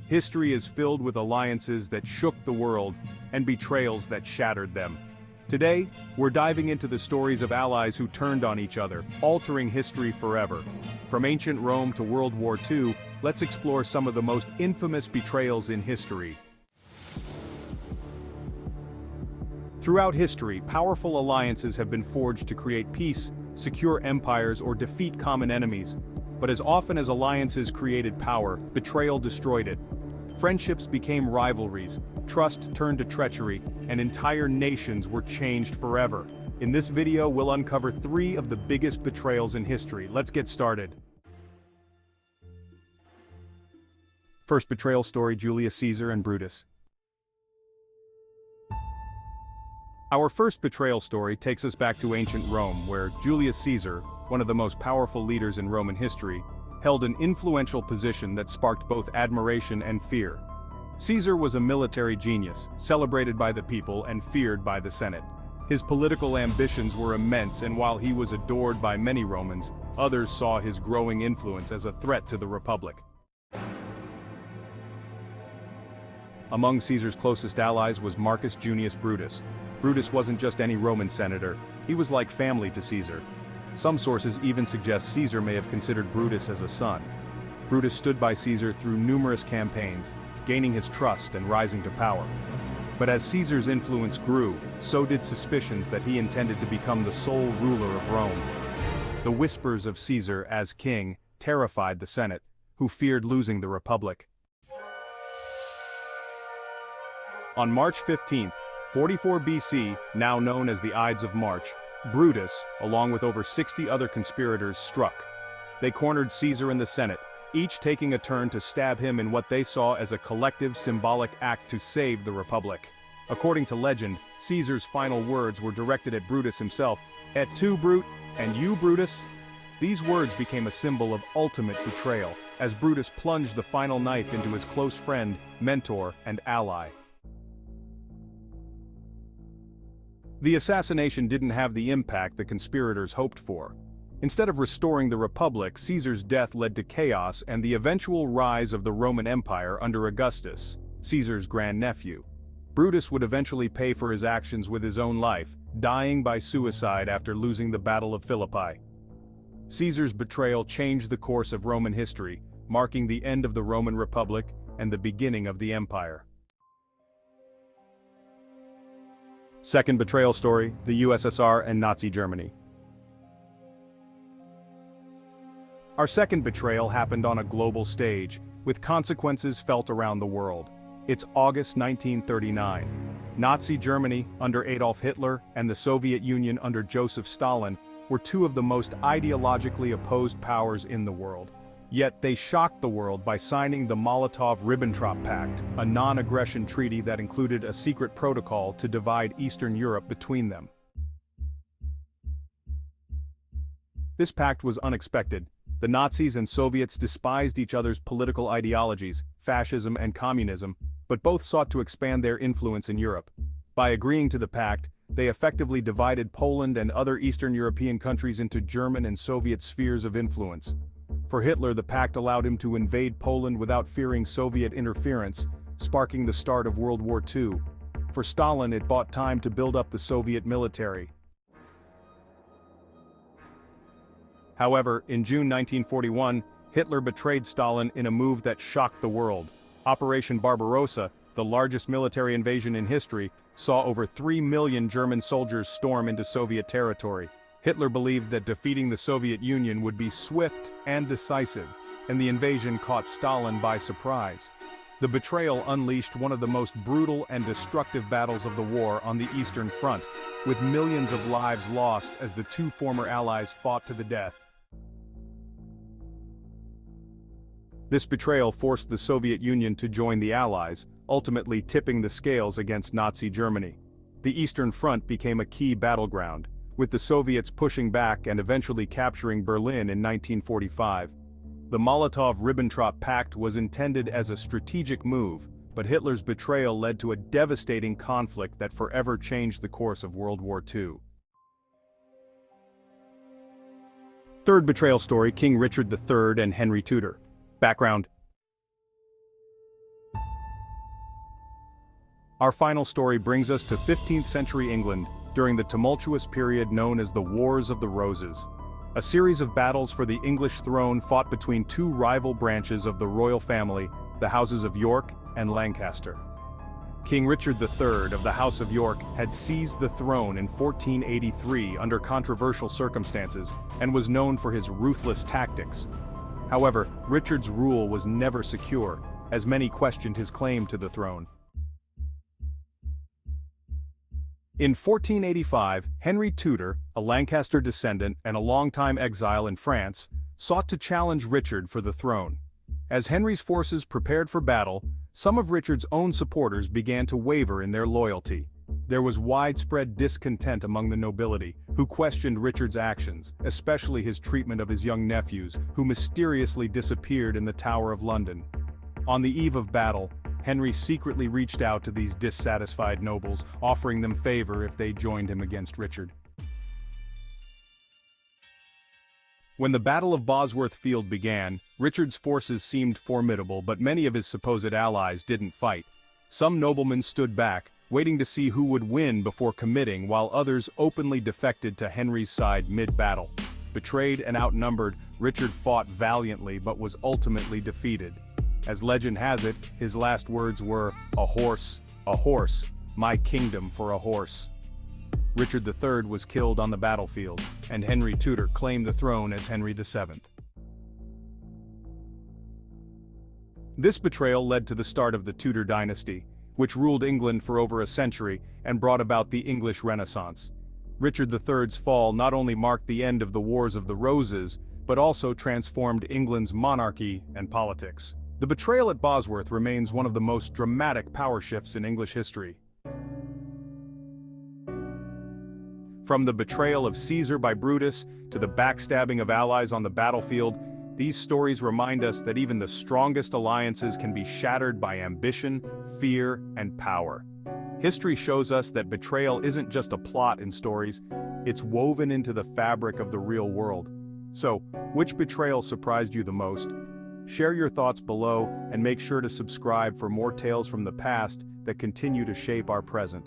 History is filled with alliances that shook the world and betrayals that shattered them. Today, we're diving into the stories of allies who turned on each other, altering history forever. From ancient Rome to World War II, let's explore some of the most infamous betrayals in history. Throughout history, powerful alliances have been forged to create peace, secure empires, or defeat common enemies. But as often as alliances created power, betrayal destroyed it. Friendships became rivalries, trust turned to treachery, and entire nations were changed forever. In this video, we'll uncover 3 of the biggest betrayals in history. Let's get started. First betrayal story: Julius Caesar and Brutus. Our first betrayal story takes us back to ancient Rome, where Julius Caesar, one of the most powerful leaders in Roman history, held an influential position that sparked both admiration and fear. Caesar was a military genius, celebrated by the people and feared by the Senate. His political ambitions were immense, and while he was adored by many Romans, others saw his growing influence as a threat to the Republic. Among Caesar's closest allies was Marcus Junius Brutus. Brutus wasn't just any Roman senator, he was like family to Caesar. Some sources even suggest Caesar may have considered Brutus as a son. Brutus stood by Caesar through numerous campaigns, gaining his trust and rising to power. But as Caesar's influence grew, so did suspicions that he intended to become the sole ruler of Rome. The whispers of Caesar as king terrified the Senate, who feared losing the Republic. On March 15, 44 BC, now known as the Ides of March, Brutus, along with over 60 other conspirators, struck. They cornered Caesar and the Senate, each taking a turn to stab him in what they saw as a collective symbolic act to save the Republic. According to legend, Caesar's final words were directed at Brutus himself: "Et tu, Brute, and you, Brutus?" These words became a symbol of ultimate betrayal, as Brutus plunged the final knife into his close friend, mentor, and ally. The assassination didn't have the impact the conspirators hoped for. Instead of restoring the Republic, Caesar's death led to chaos and the eventual rise of the Roman Empire under Augustus, Caesar's grandnephew. Brutus would eventually pay for his actions with his own life, dying by suicide after losing the Battle of Philippi. Caesar's betrayal changed the course of Roman history, marking the end of the Roman Republic and the beginning of the empire. Second betrayal story: the USSR and Nazi Germany. Our second betrayal happened on a global stage, with consequences felt around the world. It's August 1939. Nazi Germany, under Adolf Hitler, and the Soviet Union under Joseph Stalin, were 2 of the most ideologically opposed powers in the world. Yet they shocked the world by signing the Molotov-Ribbentrop Pact, a non-aggression treaty that included a secret protocol to divide Eastern Europe between them. This pact was unexpected. The Nazis and Soviets despised each other's political ideologies, fascism and communism, but both sought to expand their influence in Europe. By agreeing to the pact, they effectively divided Poland and other Eastern European countries into German and Soviet spheres of influence. For Hitler, the pact allowed him to invade Poland without fearing Soviet interference, sparking the start of World War II. For Stalin, it bought time to build up the Soviet military. However, in June 1941, Hitler betrayed Stalin in a move that shocked the world. Operation Barbarossa, the largest military invasion in history, saw over 3 million German soldiers storm into Soviet territory. Hitler believed that defeating the Soviet Union would be swift and decisive, and the invasion caught Stalin by surprise. The betrayal unleashed one of the most brutal and destructive battles of the war on the Eastern Front, with millions of lives lost as the 2 former allies fought to the death. This betrayal forced the Soviet Union to join the Allies, ultimately tipping the scales against Nazi Germany. The Eastern Front became a key battleground, with the Soviets pushing back and eventually capturing Berlin in 1945. The Molotov-Ribbentrop Pact was intended as a strategic move, but Hitler's betrayal led to a devastating conflict that forever changed the course of World War II. Third betrayal story: King Richard III and Henry Tudor. Background: Our final story brings us to 15th century England, during the tumultuous period known as the Wars of the Roses. A series of battles for the English throne fought between two rival branches of the royal family, the houses of York and Lancaster. King Richard III of the House of York had seized the throne in 1483 under controversial circumstances and was known for his ruthless tactics. However, Richard's rule was never secure, as many questioned his claim to the throne. In 1485, Henry Tudor, a Lancaster descendant and a longtime exile in France, sought to challenge Richard for the throne. As Henry's forces prepared for battle, some of Richard's own supporters began to waver in their loyalty. There was widespread discontent among the nobility, who questioned Richard's actions, especially his treatment of his young nephews, who mysteriously disappeared in the Tower of London. On the eve of battle, Henry secretly reached out to these dissatisfied nobles, offering them favor if they joined him against Richard. When the Battle of Bosworth Field began, Richard's forces seemed formidable, but many of his supposed allies didn't fight. Some noblemen stood back, waiting to see who would win before committing, while others openly defected to Henry's side mid-battle. Betrayed and outnumbered, Richard fought valiantly but was ultimately defeated. As legend has it, his last words were, a horse, my kingdom for a horse." Richard III was killed on the battlefield, and Henry Tudor claimed the throne as Henry VII. This betrayal led to the start of the Tudor dynasty, which ruled England for over a century and brought about the English Renaissance. Richard III's fall not only marked the end of the Wars of the Roses, but also transformed England's monarchy and politics. The betrayal at Bosworth remains one of the most dramatic power shifts in English history. From the betrayal of Caesar by Brutus to the backstabbing of allies on the battlefield, these stories remind us that even the strongest alliances can be shattered by ambition, fear, and power. History shows us that betrayal isn't just a plot in stories, it's woven into the fabric of the real world. So, which betrayal surprised you the most? Share your thoughts below and make sure to subscribe for more tales from the past that continue to shape our present.